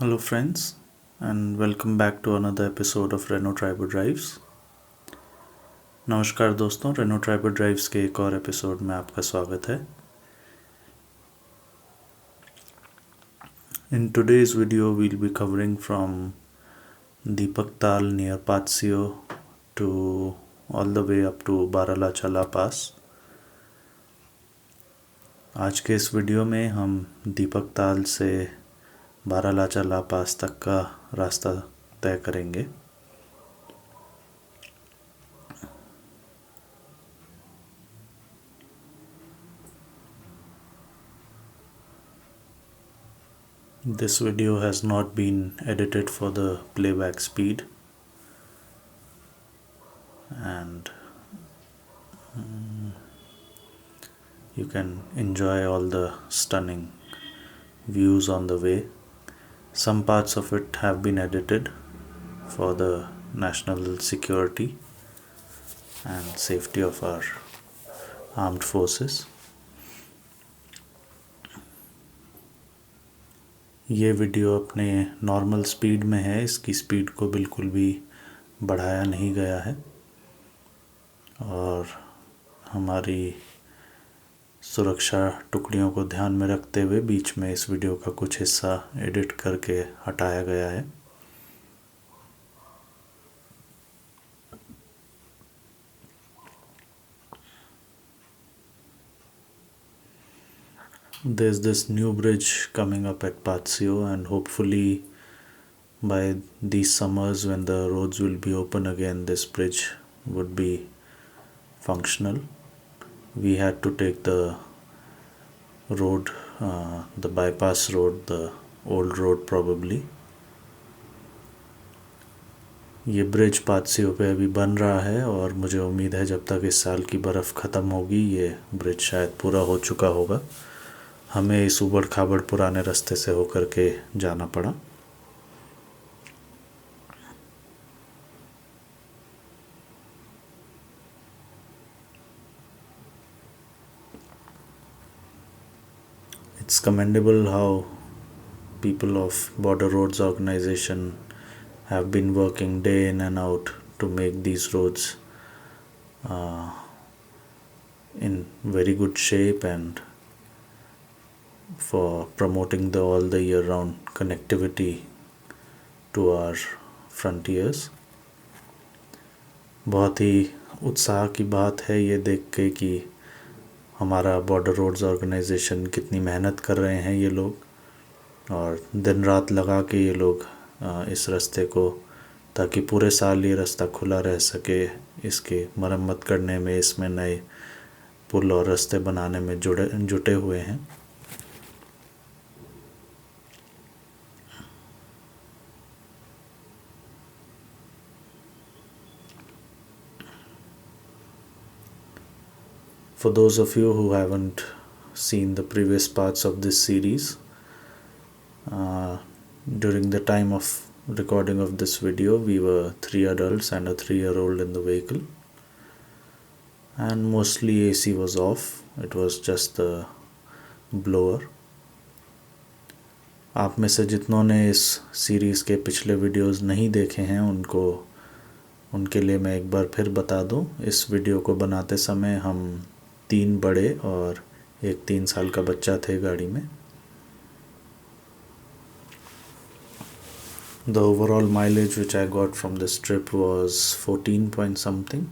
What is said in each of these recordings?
Hello, friends, and welcome back to another episode of Renault Tribo Drives. नमस्कार दोस्तों, Reno tribo drives के एक और एपिसोड में आपका स्वागत है. In today's video, we'll be covering from Deepak Tal near Patsio to all the way up to Baralachala Pass. आज के इस वीडियो में हम दीपक ताल से बारालाचाला पास तक का रास्ता तय करेंगे. This video has not been edited for the playback speed, and you can enjoy all the stunning views on the way. Some parts of it have been edited for the national security and safety of our armed forces. ये video अपने normal speed में है, इसकी speed को बिल्कुल भी बढ़ाया नहीं गया है और हमारी सुरक्षा टुकड़ियों को ध्यान में रखते हुए बीच में इस वीडियो का कुछ हिस्सा एडिट करके हटाया गया है. There's this new bridge coming up at Patsio, and hopefully by these summers when the roads will be open again, this bridge would be functional. We had to take the road, the bypass road, the old road probably. ये bridge पात्सियो पे अभी बन रहा है और मुझे उम्मीद है जब तक इस साल की बर्फ़ ख़त्म होगी ये ब्रिज शायद पूरा हो चुका होगा. हमें इस उबड़ खाबड़ पुराने रास्ते से होकर के जाना पड़ा. It's commendable how people of Border Roads Organization have been working day in and out to make these roads in very good shape and for promoting the all the year round connectivity to our frontiers. बहुत ही उत्साह की बात है ये देख के कि हमारा बॉर्डर रोड्स ऑर्गेनाइजेशन कितनी मेहनत कर रहे हैं ये लोग और दिन रात लगा के ये लोग इस रास्ते को, ताकि पूरे साल ये रास्ता खुला रह सके, इसकी मरम्मत करने में, इसमें नए पुल और रास्ते बनाने में जुटे हुए हैं. For those of you who haven't seen the previous parts of this series, during the time of recording of this video, we were 3 adults and a 3-year-old in the vehicle, and mostly AC was off. It was just the blower. आप में से जितनों ने इस series के पिछले videos नहीं देखे हैं उनके लिए मैं एक बार फिर बता दूं. इस वीडियो को बनाते समय हम 3 बड़े और एक 3 साल का बच्चा थे गाड़ी में. The overall mileage which I got from this trip was 14 point something.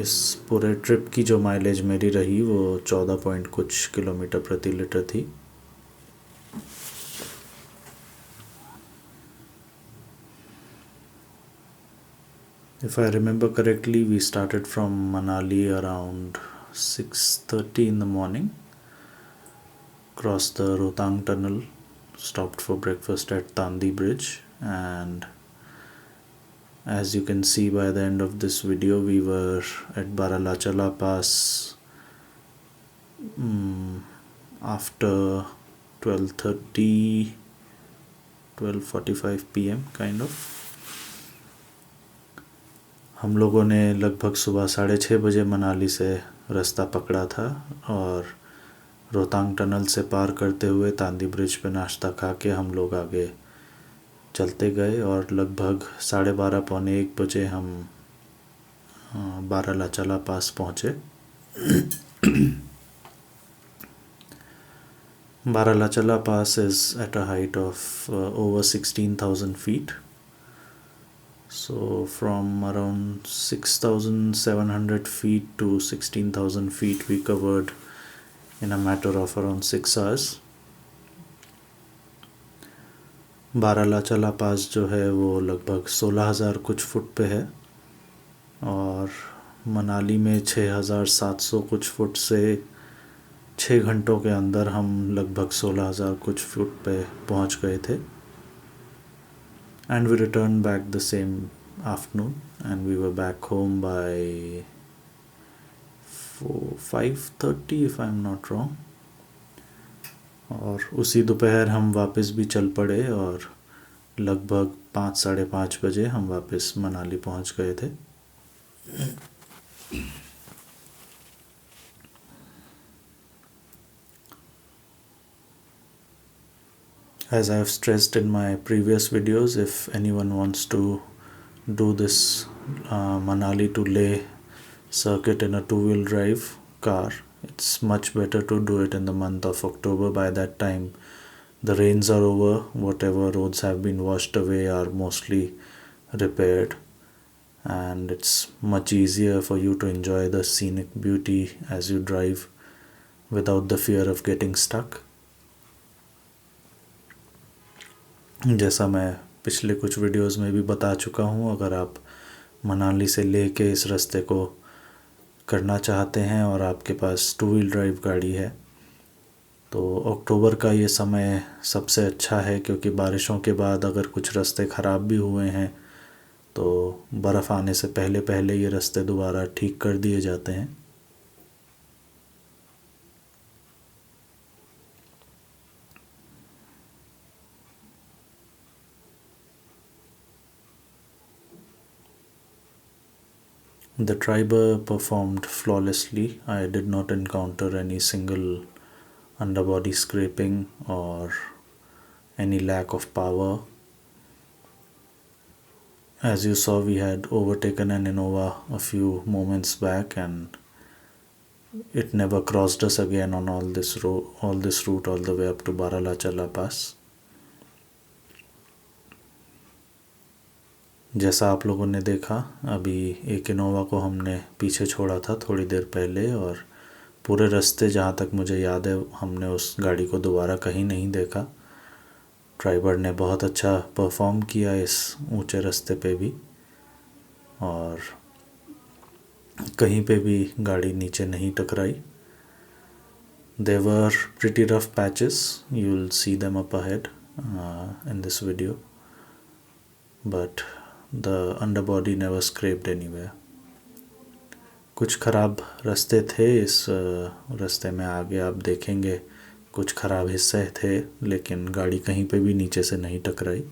इस पूरे ट्रिप की जो माइलेज मेरी रही वो 14 पॉइंट कुछ किलोमीटर प्रति लीटर थी. If I remember correctly, we started from Manali around 6:30 in the morning, crossed the Rohtang tunnel, stopped for breakfast at Tandi Bridge, and as you can see by the end of this video, we were at Baralachala Pass after 12:45 p.m. kind of. हम लोगों ने लगभग सुबह 6:30 बजे मनाली से रास्ता पकड़ा था और रोहतांग टनल से पार करते हुए तांदी ब्रिज पे नाश्ता खा के हम लोग आगे चलते गए और लगभग 12:30 पौने 1 बजे हम बारालाचाला पास पहुँचे। Baralachala Pass is at a height of over 16,000 feet. So from around 6,700 feet to 16,000 feet we covered in a matter of around 6 hours. बारालाचाला पास जो है वो लगभग 16,000 कुछ फुट पे है और मनाली में 6,700 कुछ फुट से 6 घंटों के अंदर हम लगभग 16,000 कुछ फुट पे पहुंच गए थे। And we return back the same afternoon and we were back home by 5:30 if I am not wrong. और उसी दोपहर हम वापस भी चल पड़े और लगभग 5 साढ़े 5 बजे हम वापस मनाली पहुंच गए थे। As I have stressed in my previous videos, if anyone wants to do this Manali to Leh circuit in a two-wheel drive car, it's much better to do it in the month of October. By that time the rains are over, whatever roads have been washed away are mostly repaired, and it's much easier for you to enjoy the scenic beauty as you drive without the fear of getting stuck. जैसा मैं पिछले कुछ videos में भी बता चुका हूँ, अगर आप मनाली से लेह के इस रास्ते को करना चाहते हैं और आपके पास टू व्हील ड्राइव गाड़ी है तो अक्टूबर का ये समय सबसे अच्छा है, क्योंकि बारिशों के बाद अगर कुछ रास्ते ख़राब भी हुए हैं तो बर्फ़ आने से पहले पहले ये रास्ते दोबारा ठीक कर दिए जाते हैं। The Triber performed flawlessly. I did not encounter any single underbody scraping or any lack of power. As you saw, we had overtaken an Innova a few moments back and it never crossed us again on all this route all the way up to Baralachala Pass. जैसा आप लोगों ने देखा, अभी एक Innova को हमने पीछे छोड़ा था थोड़ी देर पहले और पूरे रास्ते जहाँ तक मुझे याद है हमने उस गाड़ी को दोबारा कहीं नहीं देखा। ड्राइवर ने बहुत अच्छा परफॉर्म किया इस ऊंचे रास्ते पे भी और कहीं पे भी गाड़ी नीचे नहीं टकराई। There were pretty rough patches, you will see them up ahead in this video, but the underbody never scraped anywhere. कुछ ख़राब रास्ते थे इस रास्ते में, आगे आप देखेंगे कुछ ख़राब हिस्से थे, लेकिन गाड़ी कहीं पे भी नीचे से नहीं टकराई।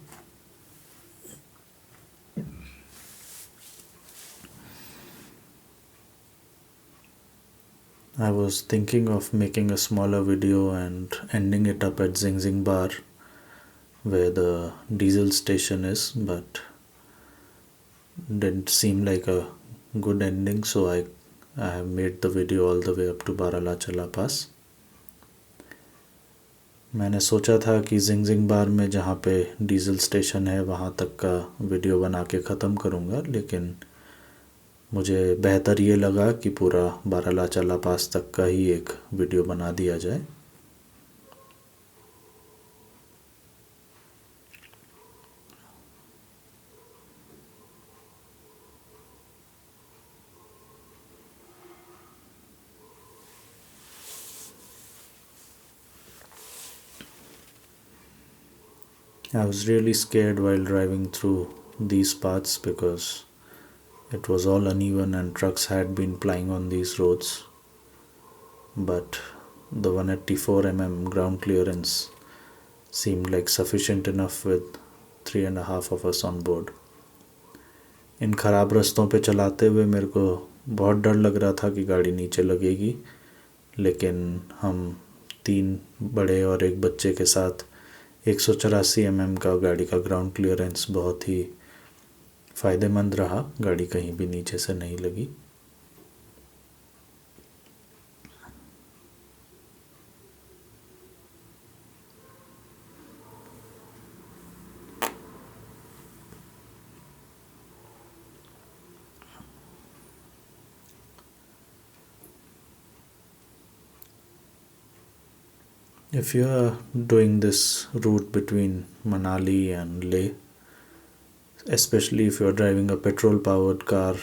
I was thinking of making a smaller video and ending it up at Zing Bar where the diesel station is, but didn't seem like a good ending, so I have made the video all the way up to Baralachala Pass. मैंने सोचा था कि जिंग बार में जहाँ पे diesel station है वहाँ तक का वीडियो बना के ख़त्म करूँगा, लेकिन मुझे बेहतर ये लगा कि पूरा बारालाचाला पास तक का ही एक वीडियो बना दिया जाए। I was really scared while driving through these paths because it was all uneven and trucks had been plying on these roads, but the 184 mm ground clearance seemed like sufficient enough with 3.5 of us on board. इन ख़राब रास्तों पे चलाते हुए मेरे को बहुत डर लग रहा था कि गाड़ी नीचे लगेगी, लेकिन हम तीन बड़े और एक बच्चे के साथ 184 mm का गाड़ी का ग्राउंड क्लियरेंस बहुत ही फ़ायदेमंद रहा, गाड़ी कहीं भी नीचे से नहीं लगी। If you are doing this route between Manali and Leh, especially if you are driving a petrol powered car,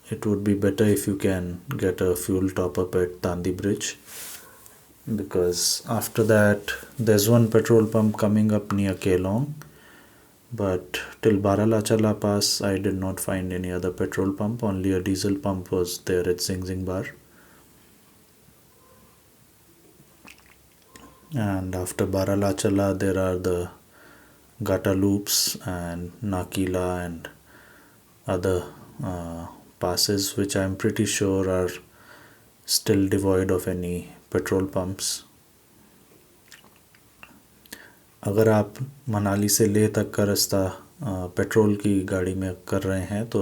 it would be better if you can get a fuel top up at Tandi Bridge, because after that there's one petrol pump coming up near Kelong, but till Baralachala Pass I did not find any other petrol pump, only a diesel pump was there at Sing Bar. And after Baralachala there are the Gata loops and Nakila and other passes which I am pretty sure are still devoid of any petrol pumps. अगर आप मनाली से लेह तक का रास्ता petrol की गाड़ी में कर रहे हैं तो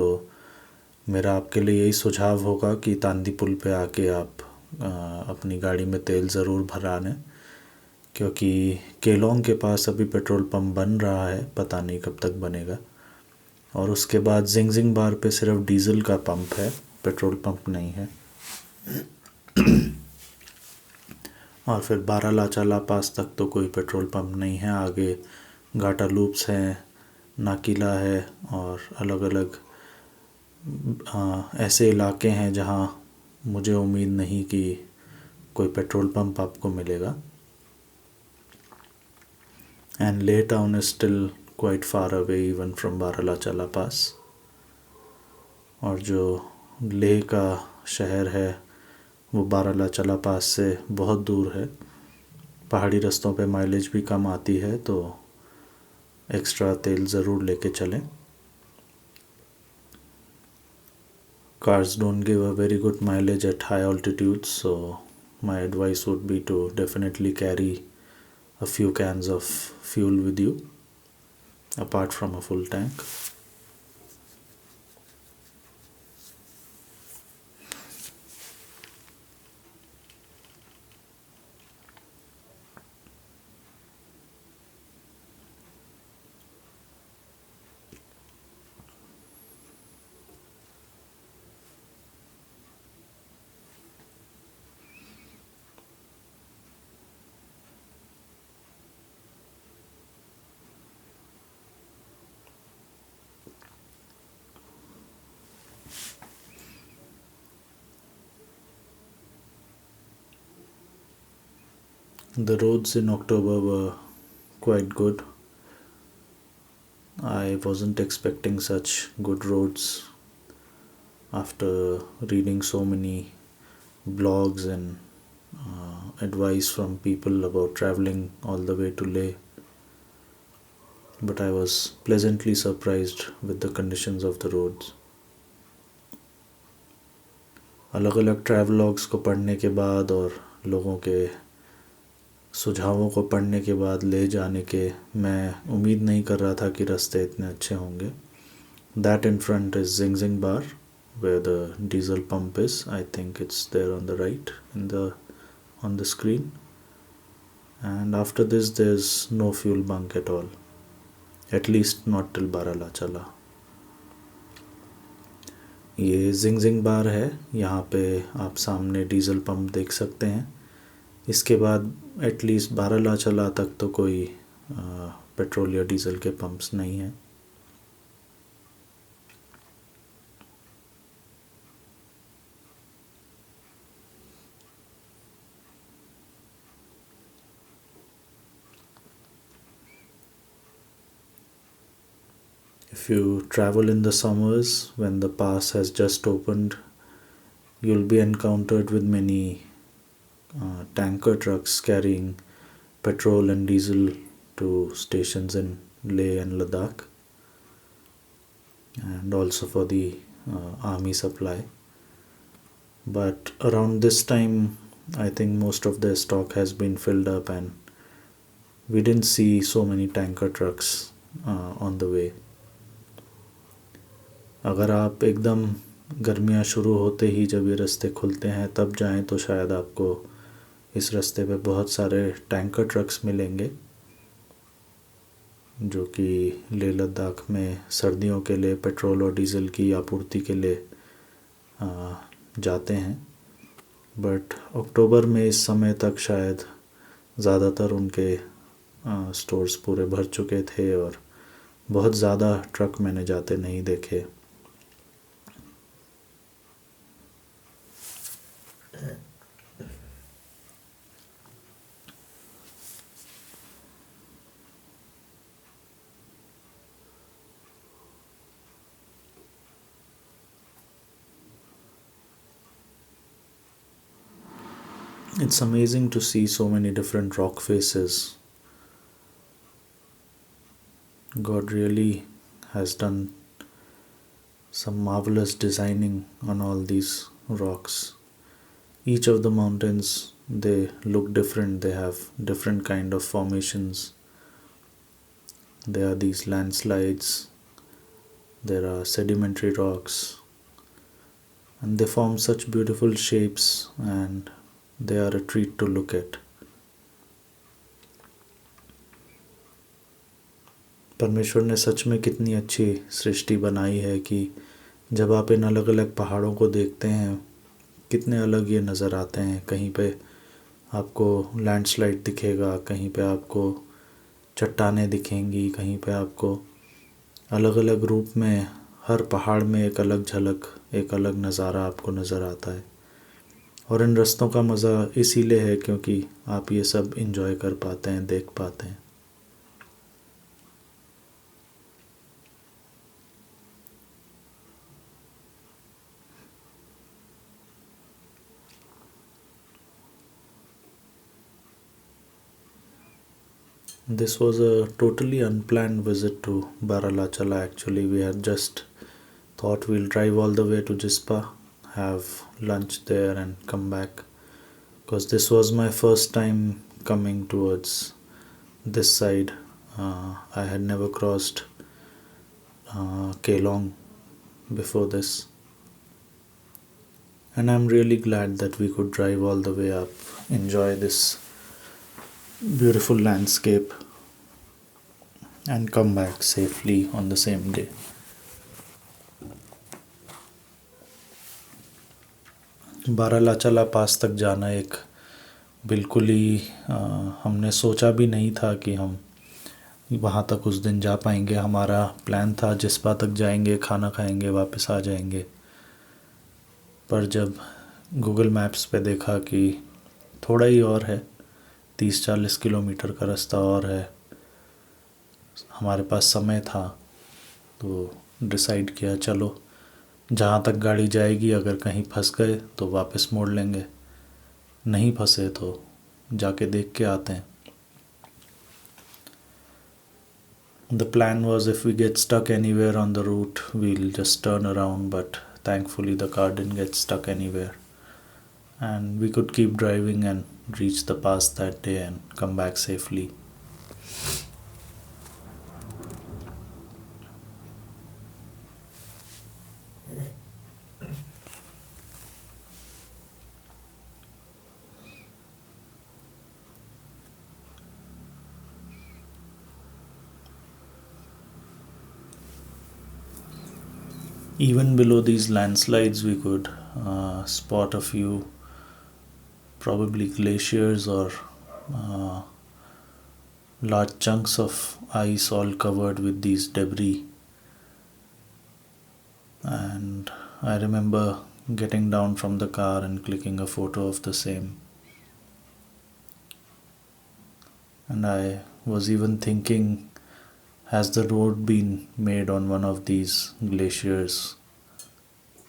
मेरा आपके लिए यही सुझाव होगा कि तांदी पुल पे आके आप अपनी गाड़ी में तेल ज़रूर भरा लें, क्योंकि केलोंग के पास अभी पेट्रोल पंप बन रहा है, पता नहीं कब तक बनेगा। और उसके बाद जिंगजिंग बार पे सिर्फ डीजल का पंप है, पेट्रोल पंप नहीं है। और फिर बारालाचाला पास तक तो कोई पेट्रोल पंप नहीं है, आगे घाटा लूप्स हैं, नाकीला है और अलग अलग ऐसे इलाके हैं जहाँ मुझे उम्मीद नहीं कि कोई पेट्रोल पंप आपको मिलेगा। एंड ले town is still quite far away even from बारालाचाला पास। और जो लेह का शहर है वो बारालाचाला पास से बहुत दूर है, पहाड़ी रास्तों पे माइलेज भी कम आती है, तो एक्स्ट्रा तेल ज़रूर लेके चलें। Cars don't give a very good mileage at high altitudes, so my advice would be to definitely carry a few cans of fuel with you apart from a full tank. The roads in October were quite good. I wasn't expecting such good roads after reading so many blogs and advice from people about traveling all the way to Leh. But I was pleasantly surprised with the conditions of the roads. अलग अलग ट्रैवलॉग्स को पढ़ने के बाद और लोगों के सुझावों को पढ़ने के बाद ले जाने के मैं उम्मीद नहीं कर रहा था कि रास्ते इतने अच्छे होंगे। That in front is Jingjing bar where the diesel pump is. I think it's there on the right on the screen. And after this there's no fuel bunk at all, at least not till Baralachala. ये Jingjing बार है, यहाँ पे आप सामने diesel pump देख सकते हैं। इसके बाद एटलीस्ट बारालाचाला तक तो कोई पेट्रोल या डीजल के पंप्स नहीं हैं। If you travel in the summers when the pass has just opened, you'll be encountered with many tanker trucks carrying petrol and diesel to stations in Leh and Ladakh, and also for the army supply. But around this time I think most of their stock has been filled up, and we didn't see so many tanker trucks on the way. अगर आप एकदम गर्मियाँ शुरू होते ही जब ये रास्ते खुलते हैं तब जाएं तो शायद आपको इस रास्ते पे बहुत सारे टैंकर ट्रक्स मिलेंगे जो कि लेह लद्दाख में सर्दियों के लिए पेट्रोल और डीज़ल की आपूर्ति के लिए जाते हैं। बट अक्टूबर में इस समय तक शायद ज़्यादातर उनके स्टोर्स पूरे भर चुके थे और बहुत ज़्यादा ट्रक मैंने जाते नहीं देखे। It's amazing to see so many different rock faces. God really has done some marvelous designing on all these rocks. Each of the mountains, they look different. They have different kind of formations. There are these landslides, there are sedimentary rocks, and they form such beautiful shapes, and they are a treat to look at. परमेश्वर ने सच में कितनी अच्छी सृष्टि बनाई है कि जब आप इन अलग अलग पहाड़ों को देखते हैं कितने अलग ये नज़र आते हैं। कहीं पे आपको लैंडस्लाइड दिखेगा, कहीं पे आपको चट्टानें दिखेंगी, कहीं पे आपको अलग अलग रूप में हर पहाड़ में एक अलग झलक, एक अलग नज़ारा आपको नज़र आता है। और इन रास्तों का मज़ा इसीलिए है क्योंकि आप ये सब एंजॉय कर पाते हैं, देख पाते हैं। This was a totally unplanned visit to Baralachala. Actually, we had just thought we'll drive all the way to Jispa, have lunch there, and come back. Because this was my first time coming towards this side. I had never crossed Kelong before this, and I'm really glad that we could drive all the way up, enjoy this beautiful landscape, and come back safely on the same day. बारालाचाला पास तक जाना एक बिल्कुल ही हमने सोचा भी नहीं था कि हम वहाँ तक उस दिन जा पाएंगे। हमारा प्लान था जिस्पा तक जाएंगे, खाना खाएंगे, वापस आ जाएंगे। पर जब गूगल मैप्स पे देखा कि थोड़ा ही और है, 30-40 किलोमीटर का रास्ता और है, हमारे पास समय था, तो डिसाइड किया चलो जहाँ तक गाड़ी जाएगी, अगर कहीं फंस गए तो वापस मोड़ लेंगे, नहीं फंसे तो जाके देख के आते हैं। The plan was if we get stuck anywhere on the route, we'll just turn around, but thankfully the car didn't get stuck anywhere. And we could keep driving and reach the pass that day and come back safely. Even below these landslides, we could spot a few probably glaciers or large chunks of ice all covered with these debris. And I remember getting down from the car and clicking a photo of the same. And I was even thinking, has the road been made on one of these glaciers?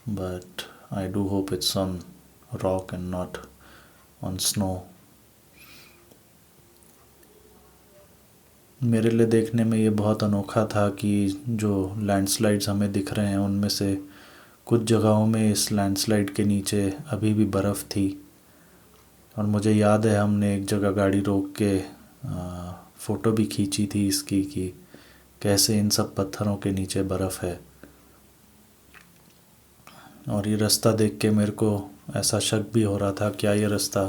But I do hope it's on rock and not on snow. मेरे लिए देखने में ये बहुत अनोखा था कि जो लैंडस्लाइड्स हमें दिख रहे हैं उनमें से कुछ जगहों में इस लैंडस्लाइड के नीचे अभी भी बर्फ़ थी, और मुझे याद है हमने एक जगह गाड़ी रोक के फ़ोटो भी खींची थी इसकी कि कैसे इन सब पत्थरों के नीचे बर्फ़ है। और ये रास्ता देख के मेरे को ऐसा शक भी हो रहा था, क्या ये रास्ता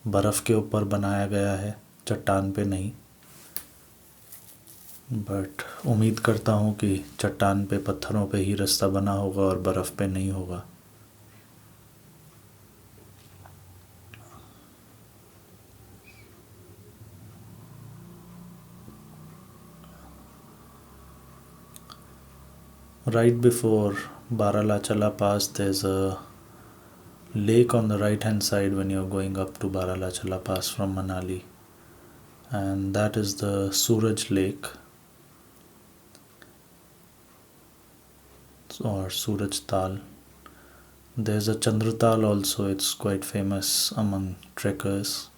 बर्फ़ के ऊपर बनाया गया है, चट्टान पे नहीं। बट उम्मीद करता हूँ कि चट्टान पे पत्थरों पे ही रास्ता बना होगा और बर्फ़ पे नहीं होगा। Right before Baralachala Pass, there's a lake on the right hand side when you're going up to Baralachala Pass from Manali, and that is the Suraj Lake or Suraj Tal. There's a Chandratal also, it's quite famous among trekkers,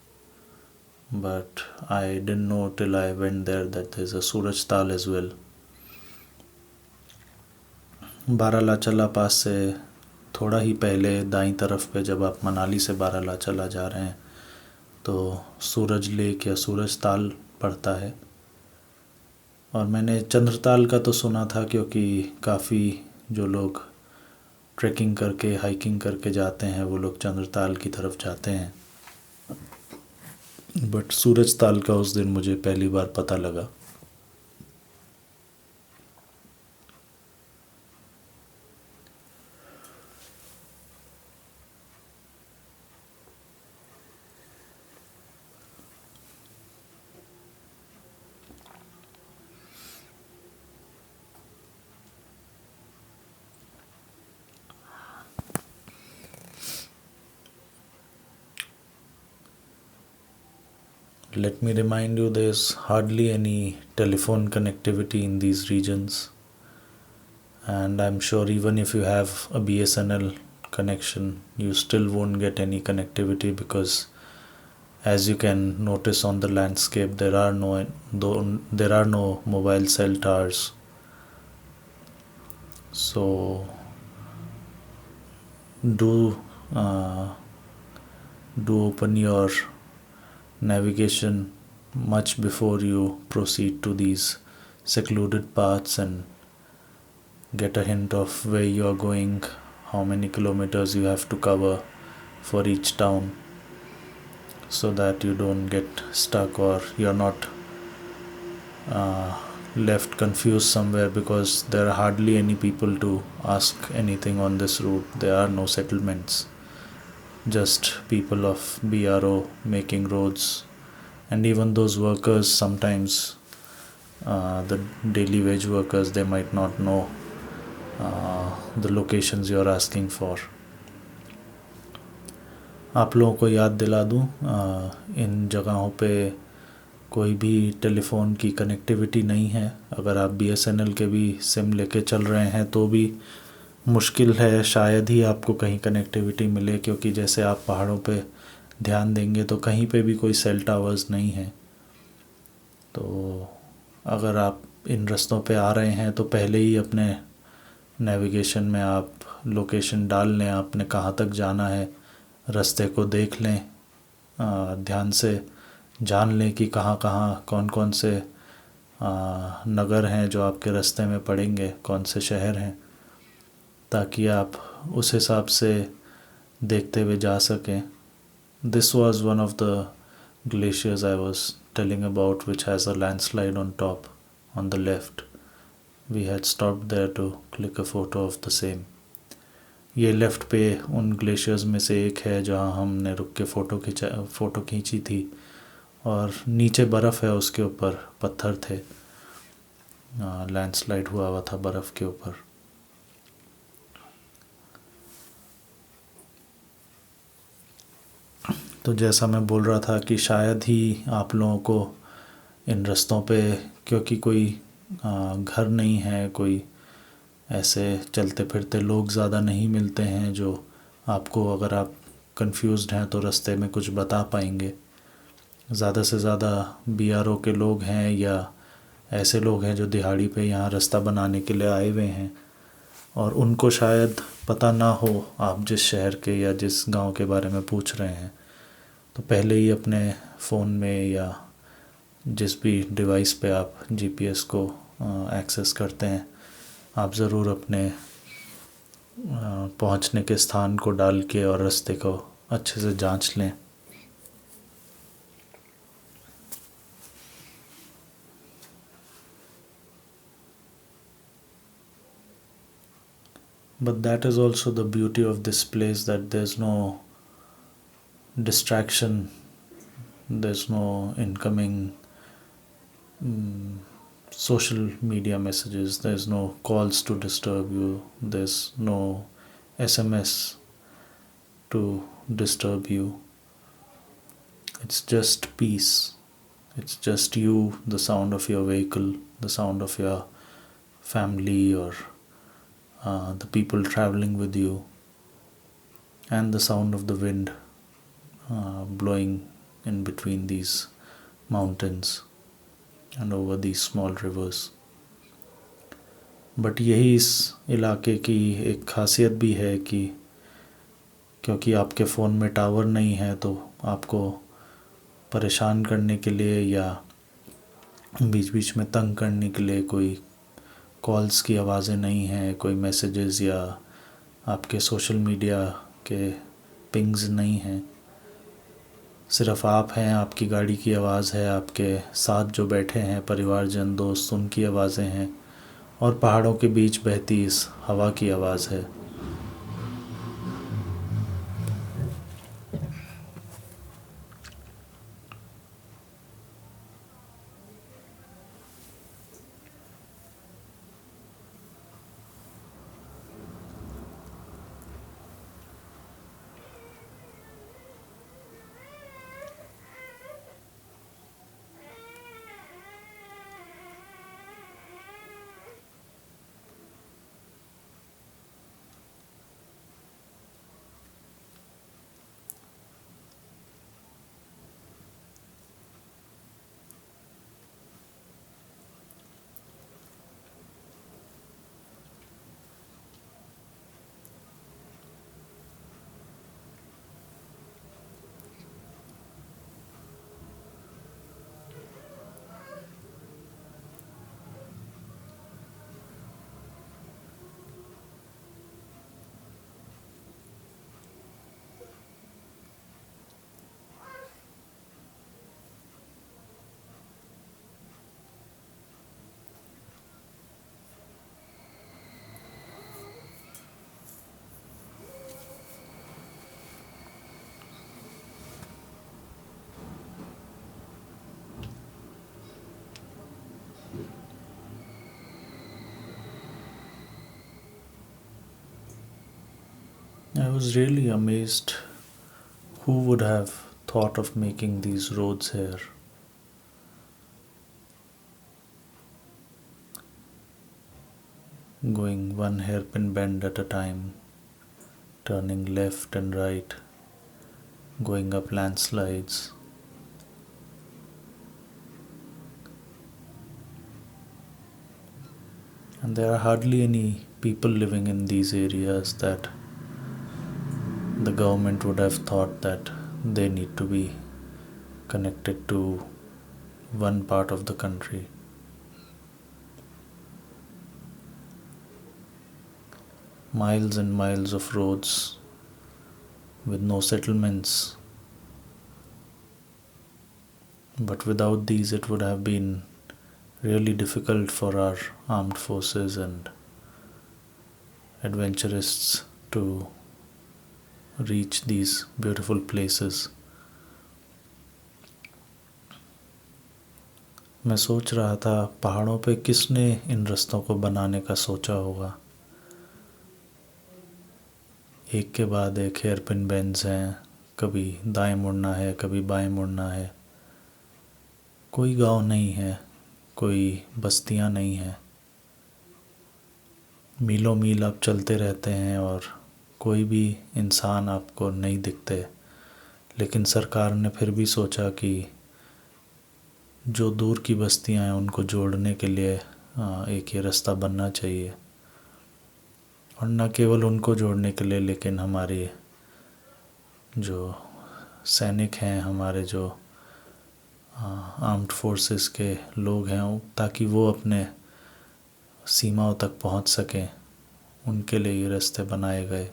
but I didn't know till I went there that there's a Suraj Tal as well. Baralacha La पास से थोड़ा ही पहले दाईं तरफ पे जब आप मनाली से बारालाचला जा रहे हैं तो सूरज लेक या सूरज ताल पड़ता है। और मैंने चंद्रताल का तो सुना था क्योंकि काफ़ी जो लोग ट्रैकिंग करके हाइकिंग करके जाते हैं वो लोग चंद्रताल की तरफ जाते हैं, बट सूरज ताल का उस दिन मुझे पहली बार पता लगा। Let me remind you, there's hardly any telephone connectivity in these regions, and I'm sure even if you have a BSNL connection, you still won't get any connectivity because, as you can notice on the landscape, there are no mobile cell towers. So do open your navigation much before you proceed to these secluded paths and get a hint of where you are going, how many kilometers you have to cover for each town, so that you don't get stuck or you're not left confused somewhere, because there are hardly any people to ask anything on this route. There are no settlements, just people of BRO making roads, and even those workers sometimes, the daily wage workers, they might not know the locations you're asking for. आप लोगों को याद दिला दूँ, इन जगहों पे कोई भी टेलीफ़ोन की कनेक्टिविटी नहीं है। अगर आप BSNL के भी सिम लेके चल रहे हैं तो भी मुश्किल है, शायद ही आपको कहीं कनेक्टिविटी मिले, क्योंकि जैसे आप पहाड़ों पे ध्यान देंगे तो कहीं पे भी कोई सेल टावर्स नहीं है। तो अगर आप इन रास्तों पे आ रहे हैं तो पहले ही अपने नेविगेशन में आप लोकेशन डाल लें, आपने कहाँ तक जाना है, रास्ते को देख लें, ध्यान से जान लें कि कहाँ कहाँ कौन कौन से नगर हैं जो आपके रास्ते में पड़ेंगे, कौन से शहर हैं, ताकि आप उस हिसाब से देखते हुए जा सकें। This was one of the glaciers I was telling about, which has a landslide on top on the left. We had stopped there to click a photo of the same. ये लेफ़्ट पे उन glaciers में से एक है जहाँ हमने रुक के फ़ोटो खींची थी, और नीचे बर्फ़ है, उसके ऊपर पत्थर थे, लैंडस्लाइड हुआ था बर्फ़ के ऊपर। तो जैसा मैं बोल रहा था कि शायद ही आप लोगों को इन रास्तों पे, क्योंकि कोई घर नहीं है, कोई ऐसे चलते फिरते लोग ज़्यादा नहीं मिलते हैं जो आपको, अगर आप कंफ्यूज्ड हैं तो रास्ते में कुछ बता पाएंगे। ज़्यादा से ज़्यादा BRO के लोग हैं या ऐसे लोग हैं जो दिहाड़ी पे यहाँ रास्ता बनाने के लिए आए हुए हैं, और उनको शायद पता ना हो आप जिस शहर के या जिस गांव के बारे में पूछ रहे हैं। तो पहले ही अपने फ़ोन में या जिस भी डिवाइस पे आप जीपीएस को एक्सेस करते हैं, आप ज़रूर अपने पहुंचने के स्थान को डाल के और रास्ते को अच्छे से जांच लें। But that is also the beauty of this place, that there's no distraction, there's no incoming social media messages, there's no calls to disturb you, there's no SMS to disturb you. It's just peace. It's just you, the sound of your vehicle, the sound of your family or the people traveling with you, and the sound of the wind blowing in between these mountains and over these small rivers. But यही इस इलाके की एक खासियत भी है कि क्योंकि आपके फ़ोन में टावर नहीं है, तो आपको परेशान करने के लिए या बीच बीच में तंग करने के लिए कोई कॉल्स की आवाज़ें नहीं हैं, कोई मैसेजेस या आपके सोशल मीडिया के पिंग्स नहीं हैं। सिर्फ आप हैं, आपकी गाड़ी की आवाज़ है, आपके साथ जो बैठे हैं परिवारजन दोस्त, उनकी आवाज़ें हैं, और पहाड़ों के बीच बहती इस हवा की आवाज़ है। I was really amazed. Who would have thought of making these roads here? Going one hairpin bend at a time, turning left and right, going up landslides. And there are hardly any people living in these areas that the government would have thought that they need to be connected to one part of the country. Miles and miles of roads with no settlements. But without these, it would have been really difficult for our armed forces and adventurists to reach these beautiful places. मैं सोच रहा था पहाड़ों पे किसने इन रास्तों को बनाने का सोचा होगा। एक के बाद एक हेयरपिन बेंड्स हैं, कभी दाएं मुड़ना है, कभी बाएं मुड़ना है। कोई गांव नहीं है, कोई बस्तियां नहीं हैं। मीलों मील आप चलते रहते हैं और कोई भी इंसान आपको नहीं दिखते, लेकिन सरकार ने फिर भी सोचा कि जो दूर की बस्तियां हैं उनको जोड़ने के लिए एक ये रास्ता बनना चाहिए। और न केवल उनको जोड़ने के लिए, लेकिन हमारे जो सैनिक हैं, हमारे जो आर्म्ड फोर्सेस के लोग हैं, ताकि वो अपने सीमाओं तक पहुंच सकें, उनके लिए ये रास्ते बनाए गए।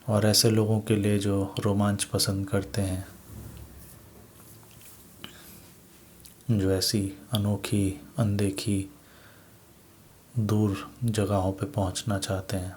और ऐसे लोगों के लिए जो रोमांच पसंद करते हैं, जो ऐसी अनोखी, अनदेखी, दूर जगहों पे पहुंचना चाहते हैं।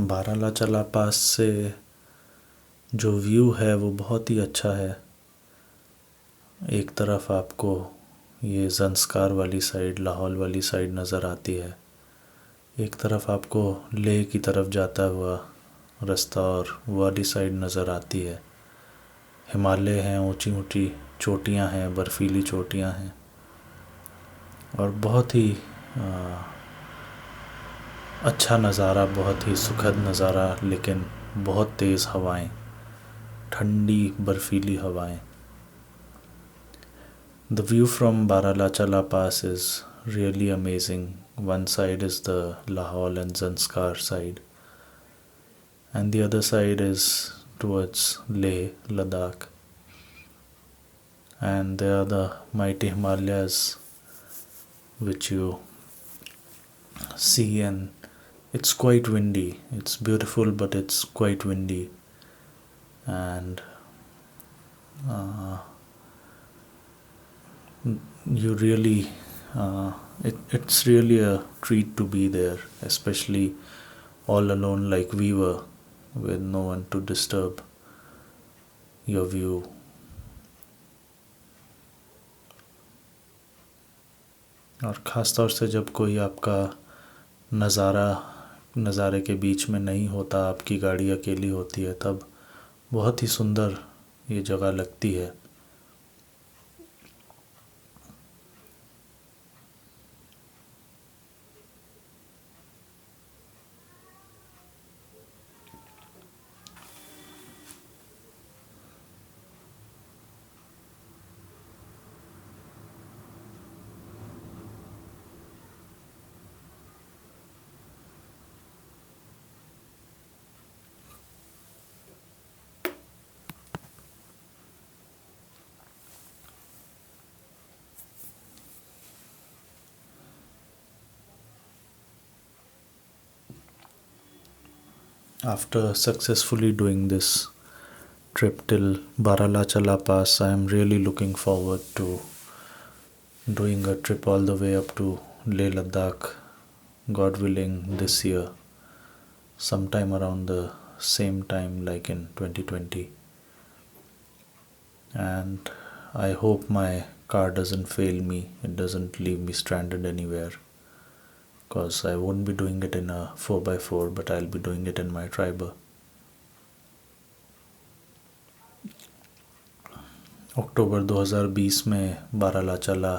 बारालाचाला पास से जो व्यू है वो बहुत ही अच्छा है। एक तरफ आपको ये ज़ंस्कार वाली साइड, लाहौल वाली साइड नज़र आती है, एक तरफ आपको लेह की तरफ जाता हुआ रास्ता और वाली साइड नज़र आती है। हिमालय हैं, ऊंची ऊंची चोटियां हैं, बर्फीली चोटियां हैं, और बहुत ही अच्छा नज़ारा, बहुत ही सुखद नज़ारा, लेकिन बहुत तेज़ हवाएं, ठंडी बर्फीली हवाएं। The view from Baralachala Pass is really amazing. One side is the Lahaul and Zanskar side, and the other side is towards Leh, Ladakh. And there are the mighty Himalayas which you see, and it's quite windy. It's beautiful, but it's quite windy. And you really it's really a treat to be there, especially all alone like we were, with no one to disturb your view. और ख़ास तौर से जब कोई आपका नज़ारे के बीच में नहीं होता, आपकी गाड़ी अकेली होती है, तब बहुत ही सुंदर ये जगह लगती है। After successfully doing this trip till Baralachala Pass, I am really looking forward to doing a trip all the way up to Leh Ladakh, God willing, this year, sometime around the same time like in 2020. And I hope my car doesn't fail me, it doesn't leave me stranded anywhere, because I won't be doing it in a 4x4, but I'll be doing it in my Triber. अक्टूबर 2020 में बारालाचाला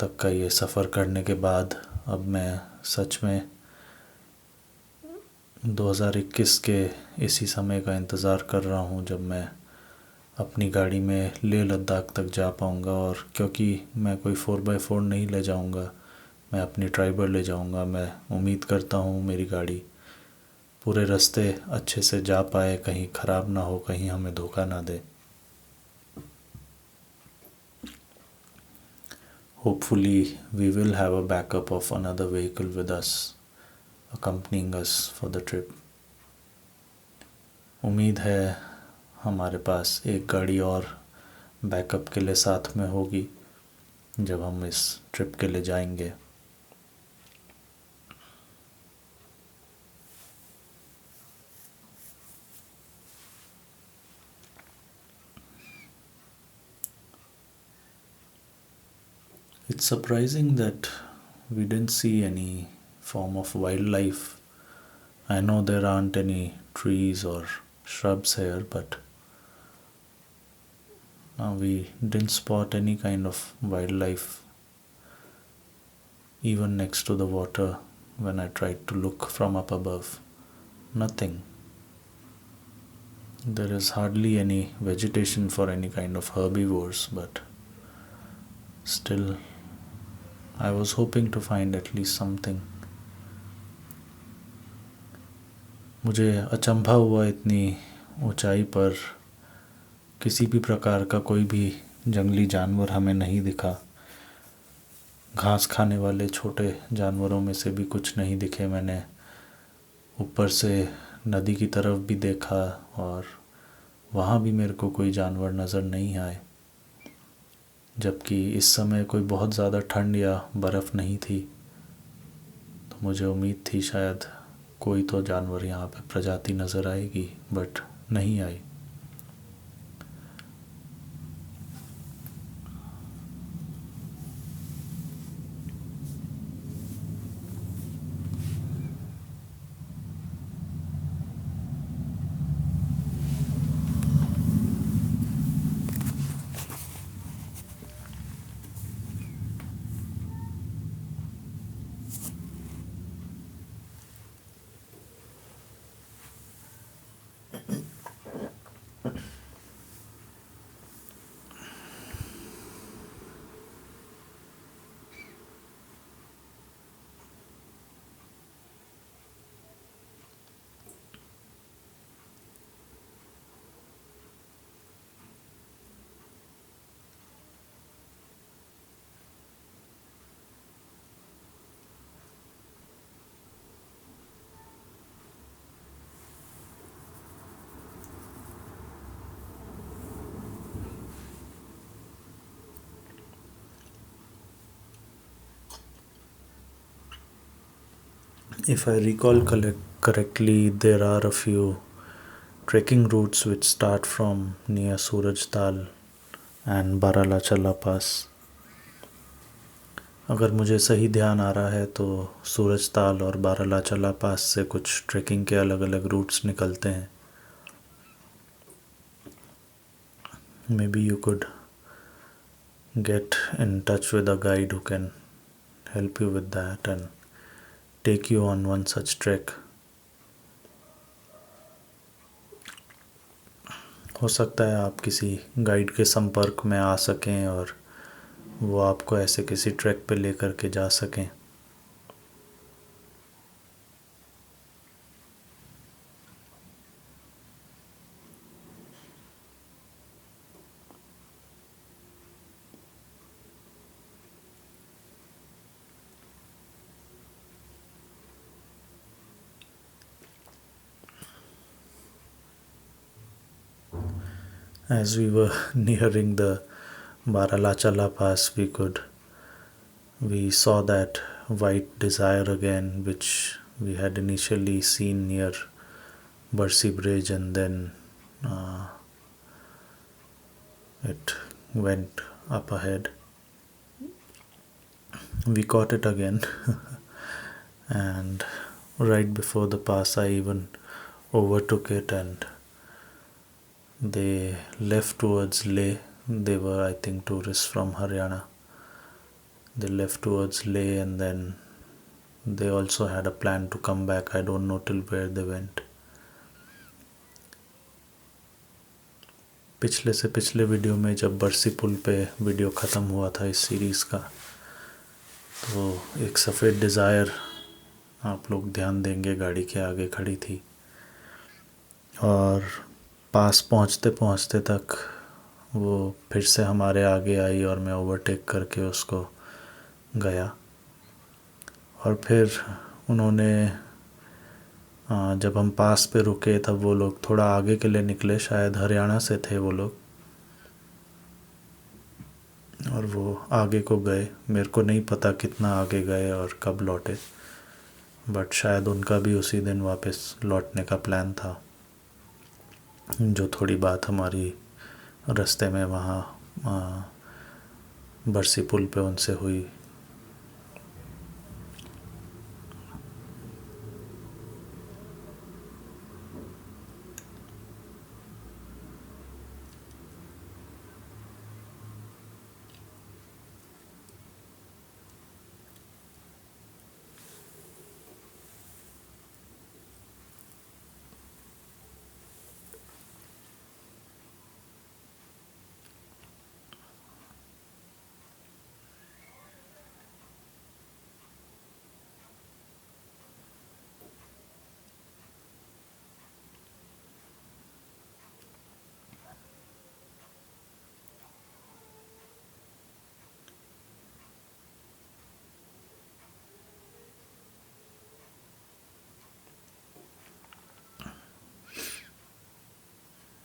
तक का ये सफ़र करने के बाद अब मैं सच में 2021 के इसी समय का इंतज़ार कर रहा हूँ जब मैं अपनी गाड़ी में लेह लद्दाख तक जा पाऊँगा। और क्योंकि मैं कोई 4x4 नहीं ले जाऊँगा, मैं अपनी ट्राइबर ले जाऊँगा, मैं उम्मीद करता हूँ मेरी गाड़ी पूरे रास्ते अच्छे से जा पाए, कहीं ख़राब ना हो, कहीं हमें धोखा ना दे। Hopefully we will have a backup of another vehicle with us, accompanying us for the trip. उम्मीद है हमारे पास एक गाड़ी और बैकअप के लिए साथ में होगी जब हम इस ट्रिप के लिए जाएंगे। It's surprising that we didn't see any form of wildlife. I know there aren't any trees or shrubs here, but we didn't spot any kind of wildlife even next to the water when I tried to look from up above. Nothing. There is hardly any vegetation for any kind of herbivores, but still, I was hoping to find at least something. मुझे अचंभा हुआ इतनी ऊंचाई पर किसी भी प्रकार का कोई भी जंगली जानवर हमें नहीं दिखा। घास खाने वाले छोटे जानवरों में से भी कुछ नहीं दिखे। मैंने ऊपर से नदी की तरफ भी देखा और वहाँ भी मेरे को कोई जानवर नज़र नहीं आए, जबकि इस समय कोई बहुत ज़्यादा ठंड या बर्फ़ नहीं थी। तो मुझे उम्मीद थी शायद कोई तो जानवर यहाँ पे प्रजाति नज़र आएगी, बट नहीं आई। If I recall correctly, there are a few trekking routes which start from near Suraj Tal and Baralachala Pass. अगर मुझे सही ध्यान आ रहा है तो सूरज ताल और बारालाचला पास से कुछ ट्रैकिंग के अलग अलग रूट्स निकलते हैं। May be you could get in touch with a guide who can help you with that and take you on one such trek. हो सकता है आप किसी गाइड के संपर्क में आ सकें और वो आपको ऐसे किसी ट्रैक पे लेकर के जा सकें। As we were nearing the Baralachala Pass, we saw that white desire again, which we had initially seen near Barsi Bridge, and then it went up ahead. We caught it again, and right before the pass, I even overtook it, and they left towards Leh. They were, I think, tourists from Haryana. They left towards Leh, and then they also had a plan to come back. I don't know till where they went. पिछले से पिछले video में जब बरसी पुल पे video ख़त्म हुआ था इस सीरीज़ का, तो एक सफ़ेद डिज़ायर, आप लोग ध्यान देंगे, गाड़ी के आगे खड़ी थी और पास पहुंचते पहुंचते तक वो फिर से हमारे आगे आई और मैं ओवरटेक करके उसको गया। और फिर उन्होंने जब हम पास पे रुके तब वो लोग थोड़ा आगे के लिए निकले, शायद हरियाणा से थे वो लोग, और वो आगे को गए। मेरे को नहीं पता कितना आगे गए और कब लौटे, बट शायद उनका भी उसी दिन वापस लौटने का प्लान था। जो थोड़ी बात हमारी रास्ते में वहाँ बरसी पुल पे उनसे हुई।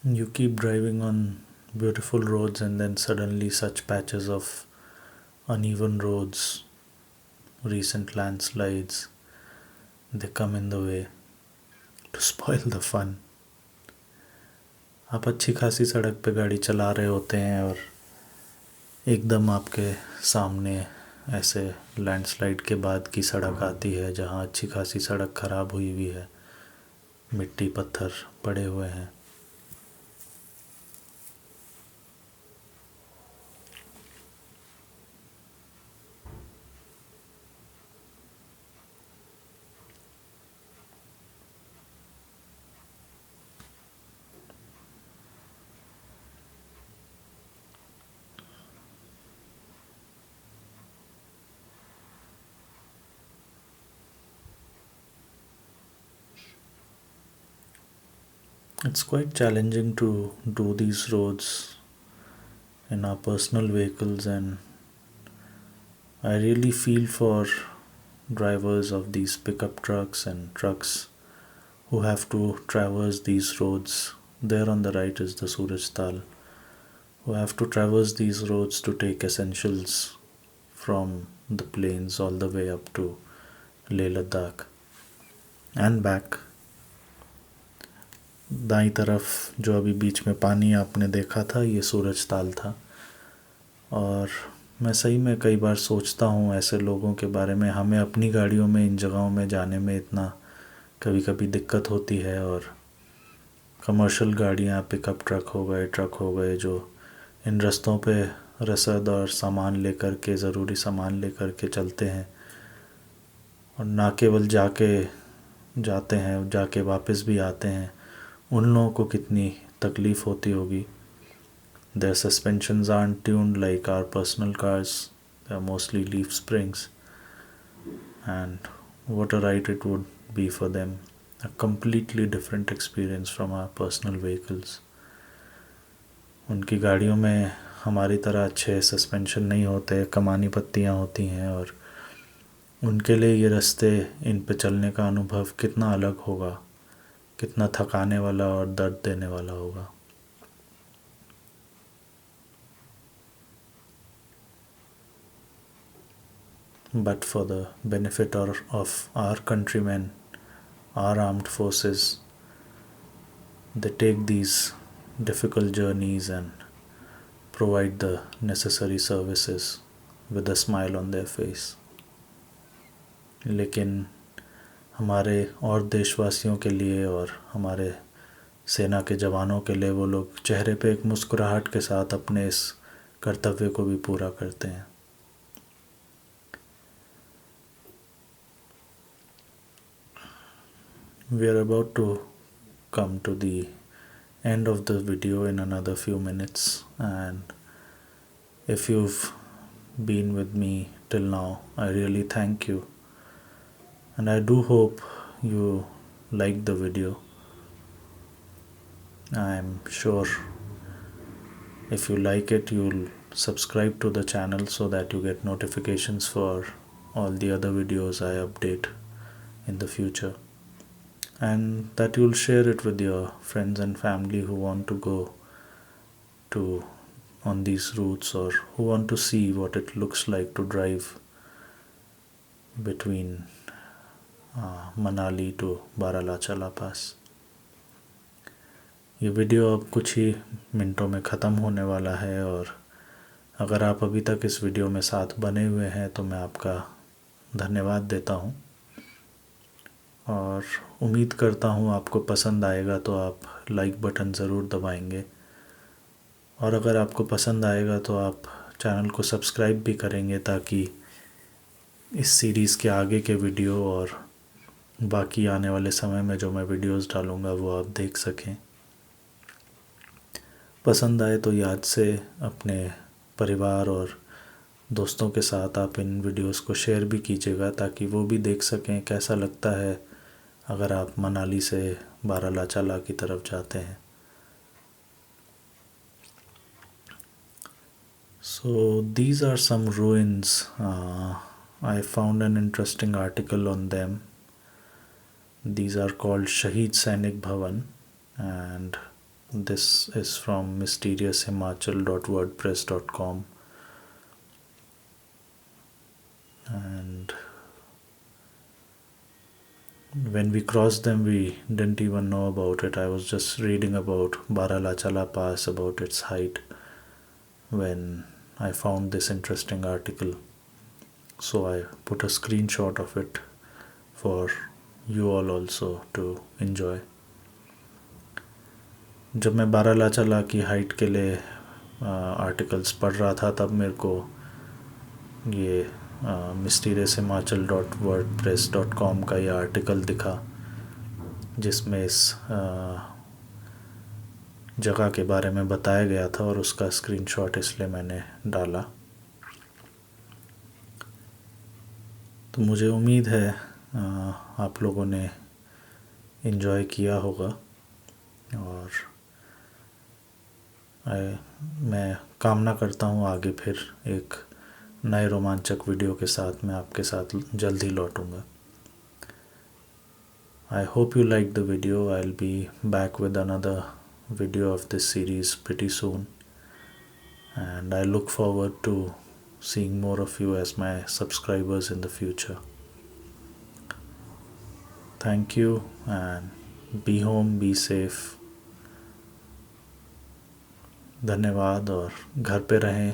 You keep driving on beautiful roads, and then suddenly such patches of uneven roads, recent landslides, they come in the way to spoil the fun. आप अच्छी खासी सड़क पे गाड़ी चला रहे होते हैं और एकदम आपके सामने ऐसे लैंडस्लाइड के बाद की सड़क आती है जहाँ अच्छी खासी सड़क ख़राब हुई हुई है, मिट्टी पत्थर पड़े हुए हैं। It's quite challenging to do these roads in our personal vehicles, and I really feel for drivers of these pickup trucks and trucks who have to traverse these roads. There on the right is the Suraj Tal, who have to traverse these roads to take essentials from the plains all the way up to Leh Ladakh and back. दाई तरफ जो अभी बीच में पानी आपने देखा था, ये सूरज ताल था। और मैं सही में कई बार सोचता हूँ ऐसे लोगों के बारे में। हमें अपनी गाड़ियों में इन जगहों में जाने में इतना कभी कभी दिक्कत होती है, और कमर्शियल गाड़ियाँ, पिकअप ट्रक हो गए जो इन रास्तों पे रसद और सामान लेकर के, ज़रूरी सामान लेकर के चलते हैं, और ना केवल जाते हैं, जाके वापस भी आते हैं, उन लोगों को कितनी तकलीफ़ होती होगी। Their suspensions aren't tuned like our personal cars, they are mostly leaf springs, and what a ride it would be for them. A completely different experience from our personal vehicles. उनकी गाड़ियों में हमारी तरह अच्छे सस्पेंशन नहीं होते, कमानी पत्तियाँ होती हैं, और उनके लिए ये रास्ते, इन पे चलने का अनुभव कितना अलग होगा, कितना थकाने वाला और दर्द देने वाला होगा। But for the benefit of our countrymen, our armed forces, they take these difficult journeys and provide the necessary services with a smile on their face. लेकिन हमारे और देशवासियों के लिए और हमारे सेना के जवानों के लिए वो लोग चेहरे पे एक मुस्कुराहट के साथ अपने इस कर्तव्य को भी पूरा करते हैं। We are about to come to the end of the video in another few minutes, and if you've been with me till now, I really thank you, and I do hope you like the video. I'm sure if you like it, you'll subscribe to the channel so that you get notifications for all the other videos I update in the future, and that you'll share it with your friends and family who want to go to on these routes, or who want to see what it looks like to drive between Manali to Baralacha La pass. ये video अब कुछ ही मिनटों में ख़त्म होने वाला है, और अगर आप अभी तक इस वीडियो में साथ बने हुए हैं तो मैं आपका धन्यवाद देता हूँ और उम्मीद करता हूँ आपको पसंद आएगा तो आप लाइक बटन ज़रूर दबाएंगे और अगर आपको पसंद आएगा तो आप चैनल को सब्सक्राइब भी करेंगे ताकि इस सीरीज़ के आगे के वीडियो और बाकी आने वाले समय में जो मैं वीडियोस डालूँगा वो आप देख सकें। पसंद आए तो याद से अपने परिवार और दोस्तों के साथ आप इन वीडियोस को शेयर भी कीजिएगा ताकि वो भी देख सकें कैसा लगता है अगर आप मनाली से बारालाचाला की तरफ जाते हैं। So these are some ruins. I found an interesting article on them. These are called Shahid Sainik Bhavan and this is from mysteriousHimachal.wordpress.com and when we crossed them we didn't even know about it. I was just reading about Baralachala Pass, about its height, when I found this interesting article. So I put a screenshot of it for you all also to enjoy. जब मैं बारालाचाला की height के लिए articles पढ़ रहा था तब मेरे को ये mysteriousHimachal.wordpress.com का ये आर्टिकल दिखा जिसमें इस जगह के बारे में बताया गया था और उसका स्क्रीनशॉट इसलिए मैंने डाला। तो मुझे उम्मीद है आप लोगों ने एंजॉय किया होगा और मैं कामना करता हूँ आगे फिर एक नए रोमांचक वीडियो के साथ मैं आपके साथ जल्द ही लौटूँगा। I hope you liked the video. I'll be back with another video of this series pretty soon and I look forward to seeing more of you as my subscribers in the future. Thank you and be home, be safe. धन्यवाद और घर पे रहें,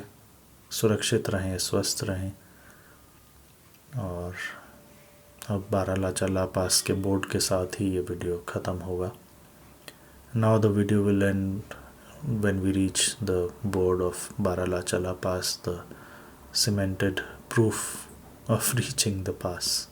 सुरक्षित रहें, स्वस्थ रहें और अब बारालाचाला पास के बोर्ड के साथ ही ये वीडियो ख़त्म होगा. Now the video will end when we reach the board of Baralachala Pass, the cemented proof of reaching the pass.